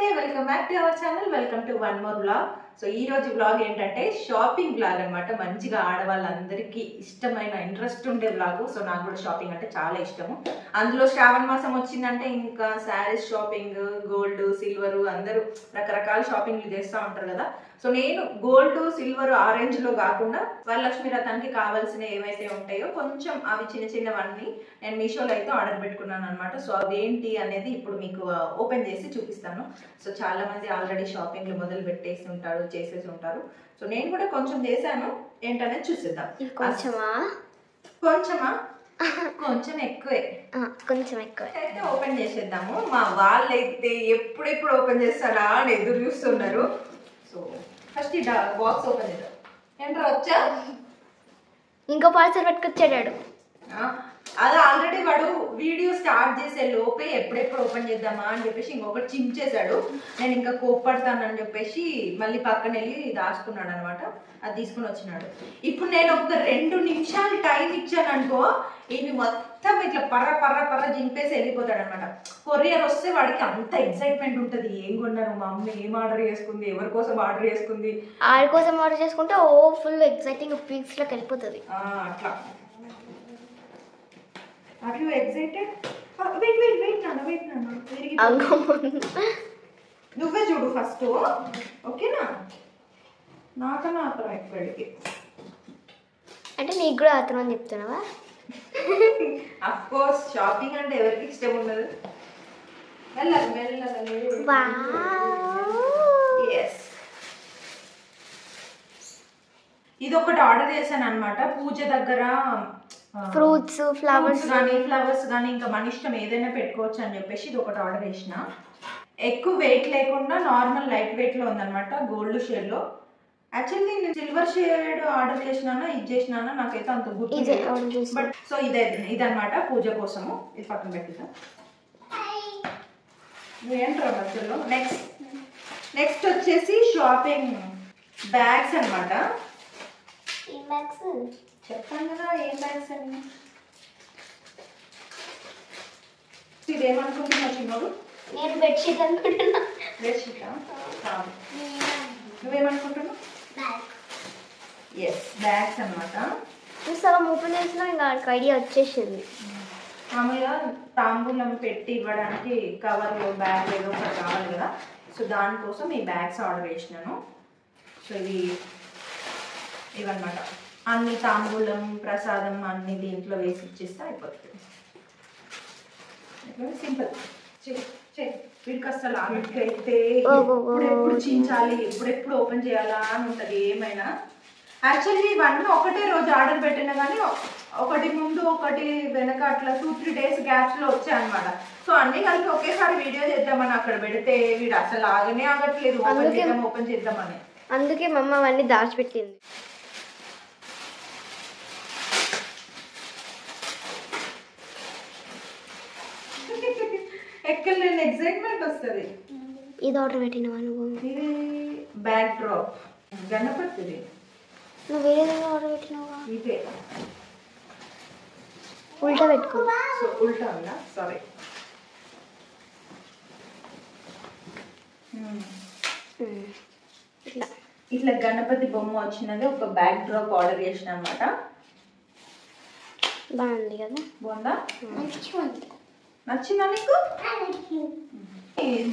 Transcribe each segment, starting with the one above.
నమస్తే welcome back to our channel welcome to one more vlog so ఈ రోజు vlog ఏంటంటే షాపింగ్ వ్లాగ్ అన్నమాట మంచిగా ఆడవాళ్ళందరికీ ఇష్టమైన ఇంట్రెస్ట్ ఉండే వ్లాగ్ సో నాకు కూడా షాపింగ్ అంటే చాలా ఇష్టము అందులో శ్రావణ మాసం వచ్చిందంటే ఇంకా శారీస్ షాపింగ్ గోల్డ్ సిల్వర్ అందరూ రకరకాల షాపింగ్లు చేస్తూ ఉంటారు కదా సో నేను గోల్డ్ సిల్వర్ ఆరెంజ్ లో కాకుండా వరలక్ష్మి రథానికి కావాల్సిన ఏవైతే ఉంటాయో కొంచెం అవి చిన్న చిన్నవన్నీ నేను మీషోలో అయితే ఆర్డర్ పెట్టుకున్నాను అనమాట సో అవేంటి అనేది ఇప్పుడు మీకు ఓపెన్ చేసి చూపిస్తాను సో చాలా మంది ఆల్రెడీ షాపింగ్లు మొదలు పెట్టేసి ఉంటారు చేసేసి ఉంటారు సో నేను కూడా కొంచెం చేశాను ఏంటనేది చూసిద్దాం కొంచెం ఎక్కువే అయితే ఓపెన్ చేసేద్దాము మా వాళ్ళైతే ఎప్పుడెప్పుడు ఓపెన్ చేస్తాడా అని ఎదురు చూస్తున్నారు సో ఫస్ట్ ఈ బాక్స్ ఓపెన్ చేద్దాం ఏంటో వచ్చా ఇంకో పార్సల్ పట్టుకొచ్చాడు అది ఆల్రెడీ వాడు వీడియో స్టార్ట్ చేసే లోపే ఎప్పుడెప్పుడు ఓపెన్ చేద్దామా అని చెప్పేసి ఇంకొకటి చించేశాడు నేను ఇంకా కోప్పడతానని చెప్పేసి మళ్ళీ పక్కన వెళ్ళి దాచుకున్నాడు అనమాట అది తీసుకుని వచ్చినాడు ఇప్పుడు నేను ఒక 2 నిమిషాలు టైం ఇచ్చాను అనుకో ఇవి మొత్తం ఇట్లా పర్ర జింపేసి వెళ్ళిపోతాడు అనమాట కొరియర్ వస్తే వాడికి అంత ఎక్సైట్మెంట్ ఉంటుంది ఏం కొన్నారు మా అమ్మ ఏం ఆర్డర్ చేసుకుంది ఎవరి కోసం ఆర్డర్ చేసుకుంది ఆడి కోసం ఆర్డర్ చేసుకుంటే ఓ ఫుల్ ఎక్సైటింగ్ పీక్స్ లోకి వెళ్ళిపోతుంది అట్లా Are you excited? Wait, Nana. నువ్వే చూడు ఫస్ట్ ఓకేనా నాకన్నా ఆత్రం ఇప్పటికి అంటే నీకు కూడా ఆత్రం అని చెప్తున్నావా అఫ్ కోర్స్ షాపింగ్ అంటే ఎవరికి ఇష్టం ఉండదు ఇది ఒకటి ఆర్డర్ చేశాను అనమాట పూజ దగ్గర ఫ్రూట్స్ ఫ్లవర్స్ కానీ ఇంకా మన ఇష్టం ఏదైనా పెట్టుకోవచ్చు అని చెప్పేసి ఇది ఒకటి ఆర్డర్ చేసిన ఎక్కువ వెయిట్ లేకుండా నార్మల్ లైట్ వెయిట్ లో ఉందన్నమాట గోల్డ్ షేడ్ లో యాక్చువల్లీ నేను సిల్వర్ షేడ్ ఆర్డర్ చేసినానా ఇది చేసినానా నాకైతే అంత గుర్తు బట్ సో ఇదన్నమాట పూజ కోసము ఇది పక్కన పెట్టిద్దాం నువ్వేంట్రా మధ్యలో నెక్స్ట్ వచ్చేసి షాపింగ్ బ్యాగ్స్ అనమాట చెప్పాను కదా ఏం బ్యాగ్స్ అని ఇదేమనుకుంటున్నా చిన్నోడు నేను బెడ్షీట్ అనుకుంటున్నా బెడ్షీటా నువ్వేమనుకుంటున్నావు ఎస్ బ్యాగ్స్ అనమాట సగం ఓపెన్ చేసినా ఇంకా ఐడియా వచ్చేసింది మామూలుగా తాంబూలం పెట్టి ఇవ్వడానికి కవర్లో బ్యాగ్ ఏదో ఒకటి కావాలి కదా సో దానికోసం ఈ బ్యాగ్స్ ఆర్డర్ చేసినాను సో ఇవన్నమాట అన్ని తాంబూలం ప్రసాదం అన్ని దీంట్లో వేసి ఇచ్చేస్తే అయిపోతుంది సింపుల్ వీడికి అసలు ఆవిడకైతే ఎప్పుడెప్పుడు చించాలి ఎప్పుడెప్పుడు ఓపెన్ చేయాలా అని ఉంటుంది ఏమైనా యాక్చువల్లీ ఇవన్నీ ఒకటే రోజు ఆర్డర్ పెట్టినా కానీ ఒకటి ముందు ఒకటి వెనక అట్లా 2-3 డేస్ గ్యాప్స్ లో వచ్చాయి అనమాట సో అన్ని కలిపి ఒకేసారి వీడియో చేద్దామని అక్కడ పెడితే వీడు అసలు ఆగనే ఆగట్లేదు ఓపెన్ చేద్దామని అందుకే మా అమ్మ అవన్నీ దాచిపెట్టింది ఎక్కడ నేను ఎక్సైట్మెంట్ వస్తుంది ఇది ఆర్డర్ పెట్టినవా నువ్వు ఇది బ్యాక్ డ్రాప్ గణపతిది నువ్వు వేరే ఆర్డర్ పెట్టినవా ఇదే ఉల్టా పెట్టుకో సో ఉల్టా ఉందా సారీ ఇట్లా గణపతి బొమ్మ వచ్చినది ఒక బ్యాక్ డ్రాప్ ఆర్డర్ చేసిన అనమాట బాగుంది కదా బాగుందా నచ్చిందా నీకు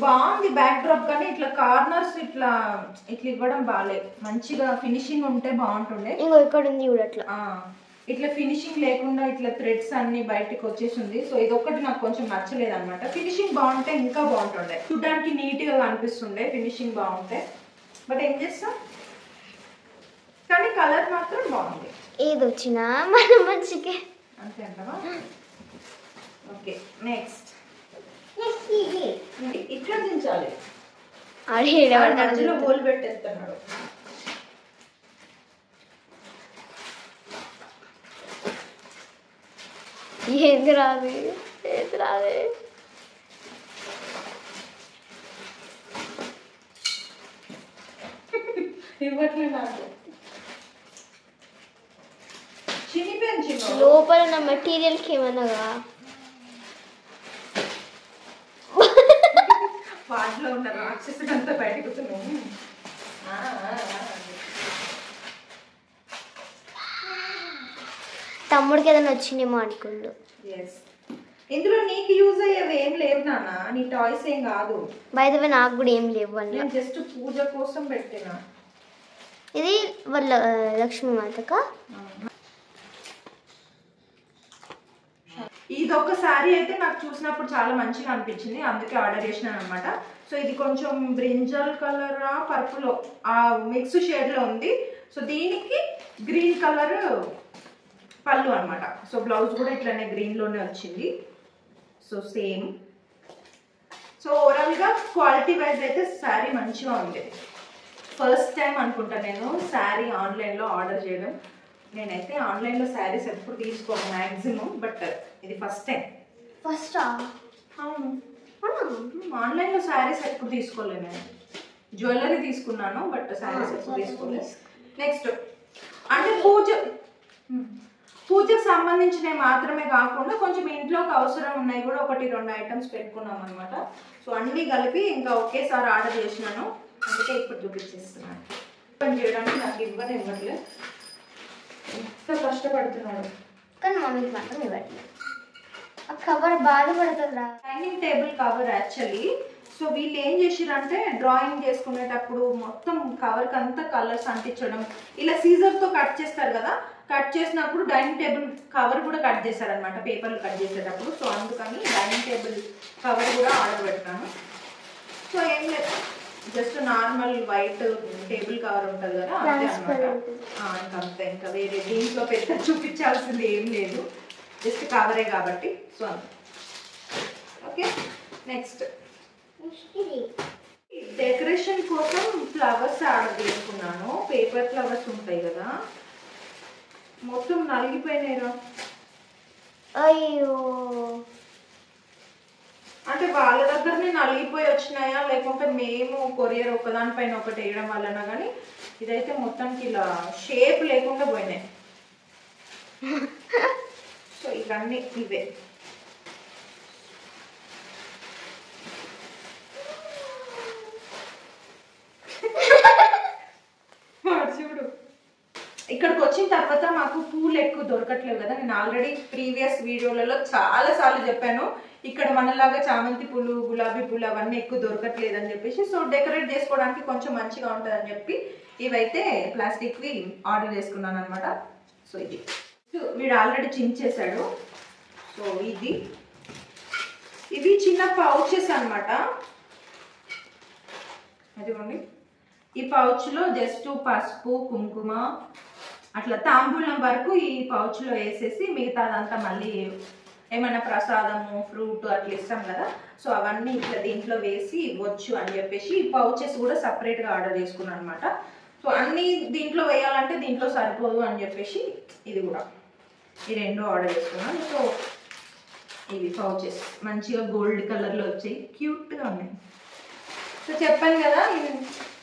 బాగుంది బ్యాక్ డ్రాప్ కానీ ఇట్లా కార్నర్స్ ఇట్లా ఇవ్వడం బాగాలే మంచిగా ఫినిషింగ్ ఉంటే బాగుంటుండే ఇంకో ఇక్కడ ఉంది కూడా అట్లా ఇట్లా ఫినిషింగ్ లేకుండా ఇట్లా థ్రెడ్స్ అన్ని బయటకు వచ్చేసింది సో ఇది ఒక్కటి నాకు కొంచెం నచ్చలేదు అనమాట ఫినిషింగ్ బాగుంటే ఇంకా బాగుంటుండే చూడడానికి నీట్ గా అనిపిస్తుండే ఫినిషింగ్ బాగుంటే బట్ ఏం చేస్తాం కానీ కలర్ మాత్రం బాగుంది ఏది వచ్చినా మన మంచికే అంతే అంటావా ఓకే నెక్స్ట్ ఇట్లా దించాలి మధ్యలో హోల్ పెట్టేస్తున్నాడు ఏది రాదు ఇవ్వట్లే నాకు చినిపోయింది లోపల ఉన్న మెటీరియల్కి ఏమన్నాగా వాటిలో ఉన్న రాక్షసుడంతా బయటకు వస్తున్నాము. తమ్ముడికి ఏదైనా వచ్చిందేమో అనుకుండు. ఇందులో నీకు యూజ్ అయ్యేవి ఏం లేవు నాన్న, నీ టాయ్స్ ఏం కాదు. బై ద వే నాకు కూడా ఏం లేవు అన్న. నేను జస్ట్ పూజ కోసం పెట్టినా. ఇది వాళ్ళ లక్ష్మీ మాతక. ఇది ఒక శారీ అయితే నాకు చూసినప్పుడు చాలా మంచిగా అనిపించింది, అందుకే ఆర్డర్ చేసినాను అనమాట. సో ఇది కొంచెం బ్రింజల్ కలర్ పర్పుల్ ఆ మిక్స్ షేడ్ లో ఉంది. సో దీనికి గ్రీన్ కలర్ పళ్ళు అనమాట. సో బ్లౌజ్ కూడా ఇట్లానే గ్రీన్ లోనే వచ్చింది. So same. సో ఓవరాల్ గా క్వాలిటీ వైజ్ అయితే శారీ మంచిగా ఉంది. ఫస్ట్ టైం అనుకుంటా నేను శారీ ఆన్లైన్ లో ఆర్డర్ చేయడం. నేనైతే ఆన్లైన్ లో శారీస్ ఎప్పుడు తీసుకోను మ్యాక్సిమం, బట్ ఇది ఫస్ట్ టైం. ఫస్ట్ అవును, ఆన్లైన్ లో శారీస్ ఎప్పుడు తీసుకోలేదు నేను. జ్యువెలరీ తీసుకున్నాను బట్ శారీస్ ఎప్పుడు తీసుకోలేదు. నెక్స్ట్ అంటే పూజకు సంబంధించినవి మాత్రమే కాకుండా కొంచెం ఇంట్లోకి అవసరం ఉన్నాయి కూడా 1-2 ఐటమ్స్ పెట్టుకున్నాం అనమాట. సో అన్నీ కలిపి ఇంకా ఒకేసారి ఆర్డర్ చేసినాను, అందుకే ఇప్పుడు చూపించేస్తున్నాను. పని చేయడానికి నాకు ఇవ్వట్లేదు, ఎంత కష్టపడుతున్నాడు. కానీ మమ్మీకి మాత్రం ఇవ్వట్లేదు. ఆ కవర్ బాధపడుతుందా? Dining table cover actually. So వీళ్ళు ఏం చేసిరంటే డ్రాయింగ్ చేసుకునేటప్పుడు మొత్తం కవర్కి అంతా కలర్స్ అంటించడం, ఇలా సీజర్తో కట్ చేస్తారు కదా, కట్ చేసినప్పుడు డైనింగ్ టేబుల్ కవర్ కూడా కట్ చేశారనమాట, పేపర్లు కట్ చేసేటప్పుడు. సో అందుకని డైనింగ్ టేబుల్ కవర్ కూడా ఆర్డర్ పెట్టినాను. సో ఏం లేదు, just normal white table cover ఉంటుంది కదా, అంతే అనమాట. ఇంకంతే, ఇంకా వేరే దీంట్లో పెద్ద చూపించాల్సింది ఏం లేదు, జస్ట్ కవరే కాబట్టి. సో అంతే. ఓకే, నెక్స్ట్ డెకరేషన్ కోసం ఫ్లవర్స్ ఆర్డర్ చేసుకున్నాను. పేపర్ ఫ్లవర్స్ ఉంటాయి కదా, మొత్తం నలిగిపోయినాయిరా. అయ్యో, అంటే వాళ్ళ దగ్గరనే నలిగిపోయి వచ్చినాయా లేకుంటే మేము కొరియర్ ఒకదానిపైన ఒకటి వేయడం వలన, కానీ ఇదైతే మొత్తానికి ఇలా షేప్ లేకుండా పోయినాయి. సో ఇవన్నీ ఇవే. చూడు, ఇక్కడికి వచ్చిన తర్వాత మాకు పూలు ఎక్కువ దొరకట్లేవు కదా. నేను ఆల్రెడీ ప్రీవియస్ వీడియోలలో చాలా సార్లు చెప్పాను, ఇక్కడ మనలాగా చామంతి పూలు, గులాబీ పూలు అవన్నీ ఎక్కువ దొరకట్లేదు అని చెప్పేసి. సో డెకరేట్ చేసుకోవడానికి కొంచెం మంచిగా ఉంటుంది అని చెప్పి ఇవైతే ప్లాస్టిక్వి ఆర్డర్ చేసుకున్నాను అనమాట. సో ఇది వీడు ఆల్రెడీ చించేశాడు. సో ఇవి చిన్న పౌచెస్ అనమాట. అదిగోండి, ఈ పౌచ్లో జస్ట్ పసుపు, కుంకుమ, అట్లా తాంబూలం వరకు ఈ పౌచ్లో వేసేసి మిగతాదంతా మళ్ళీ ఏమైనా ప్రసాదము, ఫ్రూట్ అట్లా ఇస్తాం కదా, సో అవన్నీ ఇట్లా దీంట్లో వేసి ఇవ్వచ్చు అని చెప్పేసి ఈ పౌచెస్ కూడా సపరేట్గా ఆర్డర్ చేసుకున్నాను అనమాట. సో అన్నీ దీంట్లో వేయాలంటే దీంట్లో సరిపోదు అని చెప్పేసి ఇది కూడా ఈ రెండు ఆర్డర్ చేసుకున్నాను. సో ఇవి పౌచెస్ మంచిగా గోల్డ్ కలర్లో వచ్చాయి, క్యూట్గా ఉన్నాయి. సో చెప్పాను కదా,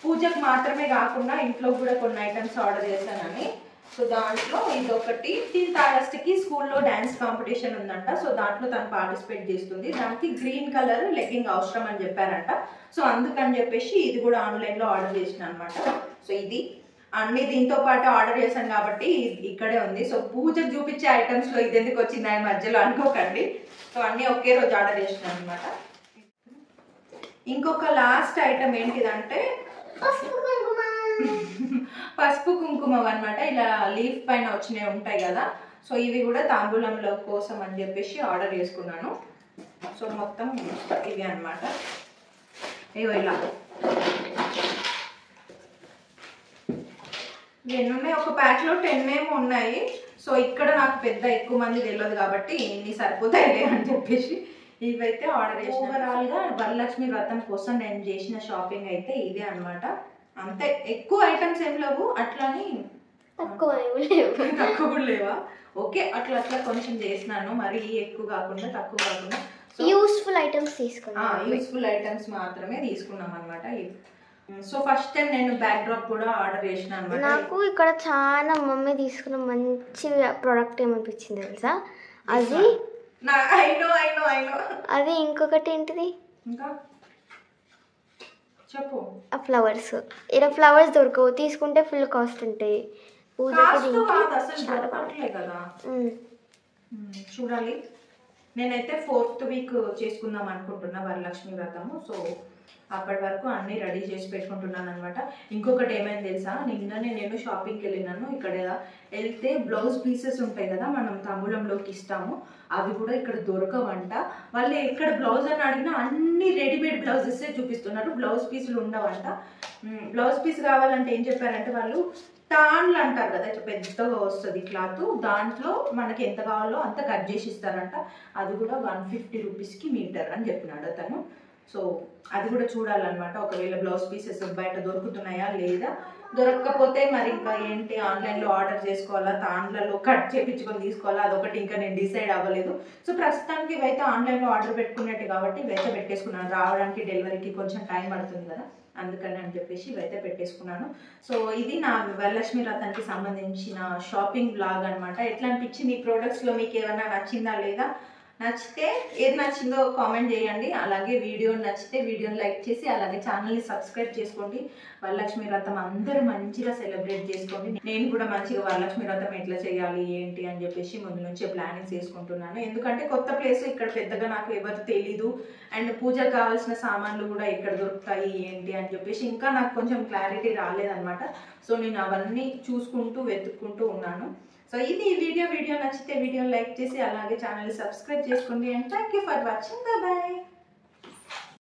పూజకు మాత్రమే కాకుండా ఇంట్లో కూడా కొన్ని ఐటమ్స్ ఆర్డర్ చేశానని. సో దాంట్లో ఇదొకటి, 10th ఆగస్ట్కి స్కూల్లో డ్యాన్స్ కాంపిటీషన్ ఉందంట. సో దాంట్లో తను పార్టిసిపేట్ చేస్తుంది, దానికి గ్రీన్ కలర్ లెగ్గింగ్ అవసరం అని చెప్పారంట. సో అందుకని చెప్పేసి ఇది కూడా ఆన్లైన్లో ఆర్డర్ చేసిన అనమాట. సో ఇది అన్నీ దీంతో పాటు ఆర్డర్ చేశాను కాబట్టి ఇక్కడే ఉంది. సో పూజకు చూపించే ఐటమ్స్లో ఇది ఎందుకు వచ్చింది ఆయన మధ్యలో అనుకోకండి. సో అన్నీ ఒకే రోజు ఆర్డర్ చేసినాను అనమాట. ఇంకొక లాస్ట్ ఐటమ్ ఏంటిదంటే పసుపు కుంకుమ అనమాట. ఇలా లీఫ్ పైన వచ్చినవి ఉంటాయి కదా, సో ఇవి కూడా తాంబూలంలో కోసం అని చెప్పేసి ఆర్డర్ చేసుకున్నాను. సో మొత్తం ఇవి అనమాట. ఇవో ఇలా ఎన్నున్నాయి, ఒక ప్యాక్లో 10 ఏమో ఉన్నాయి. సో ఇక్కడ నాకు పెద్ద ఎక్కువ మంది తెలియదు కాబట్టి ఇన్ని సరిపోతాయిలే అని చెప్పేసి ఇవైతే ఆర్డర్ చేసిన. ఓవరాల్గా వరలక్ష్మి వ్రతం కోసం నేను చేసిన షాపింగ్ అయితే ఇదే అనమాట. అంతే, ఎక్కువ ఐటమ్స్ ఏం లేవు, అట్లని తక్కువ లేవా? ఓకే, అట్లా అట్లా కొంచెం చేసినాను, మరి ఎక్కువ కాకుండా తక్కువ కాకుండా. యూస్ఫుల్ ఐటమ్స్ తీసుకున్నాం, యూస్ఫుల్ ఐటమ్స్ మాత్రమే తీసుకున్నాం అనమాట. సో ఫస్ట్ టైం నేను బ్యాక్ డ్రాప్ కూడా ఆర్డర్ చేసిన అనమాట. నాకు ఇక్కడ చాలా మమ్మీ తీసుకున్న మంచి ప్రోడక్ట్ ఏమనిపించింది తెలుసా? అది ఐ నో అది ఇంకొకటి ఏంటిది, ఇంకా చెప్పు. ఆ ఫ్లవర్స్ ఇలా ఫ్లవర్స్ దొరకవు, తీసుకుంటే ఫుల్ కాస్ట్ ఉంటాయి. పూజకి కాస్ట్ దీనికి కాదు అసలు దొరకట్లే కదా. చూడాలి. నేనైతే 4th వీక్ చేసుకుందాం అనుకుంటున్నా వరలక్ష్మి వ్రతము. సో అప్పటి వరకు అన్నీ రెడీ చేసి పెట్టుకుంటున్నాను అనమాట. ఇంకొకటి ఏమైంది తెలుసా, నిన్ననే నేను షాపింగ్కి వెళ్ళినాను. ఇక్కడ వెళ్తే బ్లౌజ్ పీసెస్ ఉంటాయి కదా మనం తాంబూలంలోకి ఇస్తాము, అవి కూడా ఇక్కడ దొరకవంట. వాళ్ళు ఎక్కడ బ్లౌజ్ అని అడిగినా అన్ని రెడీమేడ్ బ్లౌజెసే చూపిస్తున్నారు, బ్లౌజ్ పీసులు ఉండవంట. బ్లౌజ్ పీస్ కావాలంటే ఏం చెప్పారంటే వాళ్ళు తాన్లు అంటారు కదా, పెద్దగా వస్తుంది క్లాత్, దాంట్లో మనకి ఎంత కావాలో అంత కట్ చేసి ఇస్తారంట. అది కూడా 150 రూపీస్కి మీటర్ అని చెప్పినాడు అతను. సో అది కూడా చూడాలన్నమాట. ఒకవేళ బ్లౌజ్ పీసెస్ బయట దొరుకుతున్నాయా లేదా, దొరకకపోతే మరి ఇంకా ఏంటి, ఆన్లైన్లో ఆర్డర్ చేసుకోవాలా, తాన్లలో కట్ చేయించుకొని తీసుకోవాలా, అదొకటి ఇంకా నేను డిసైడ్ అవ్వలేదు. సో ప్రస్తుతానికి ఇవైతే ఆన్లైన్లో ఆర్డర్ పెట్టుకున్నట్టు కాబట్టి ఇవైతే పెట్టేసుకున్నాను. రావడానికి డెలివరీకి కొంచెం టైం పడుతుంది కదా, అందుకని అని చెప్పేసి ఇవైతే పెట్టేసుకున్నాను. సో ఇది నా వరలక్ష్మి వ్రతానికి సంబంధించిన షాపింగ్ బ్లాగ్ అనమాట. ఎట్లా అనిపించింది, ఈ ప్రోడక్ట్స్లో మీకు ఏమైనా నచ్చిందా లేదా, నచ్చితే ఏది నచ్చిందో కామెంట్ చేయండి. అలాగే వీడియో నచ్చితే వీడియోని లైక్ చేసి అలాగే ఛానల్ని సబ్స్క్రైబ్ చేసుకోండి. వరలక్ష్మి వ్రతం అందరూ మంచిగా సెలబ్రేట్ చేసుకోండి. నేను కూడా మంచిగా వరలక్ష్మి వ్రతం ఎట్లా చేయాలి ఏంటి అని చెప్పేసి ముందు నుంచే ప్లానింగ్ చేసుకుంటున్నాను. ఎందుకంటే కొత్త ప్లేస్, ఇక్కడ పెద్దగా నాకు ఎవరు తెలీదు, అండ్ పూజకు కావాల్సిన సామాన్లు కూడా ఎక్కడ దొరుకుతాయి ఏంటి అని చెప్పేసి ఇంకా నాకు కొంచెం క్లారిటీ రాలేదన్నమాట. సో నేను అవన్నీ చూసుకుంటూ వెతుక్కుంటూ ఉన్నాను. సో ఇది వీడియో నచ్చితే వీడియోని లైక్ చేసి అలాగే ఛానల్ని సబ్స్క్రైబ్ చేసుకోండి. And thank you for watching. Bye.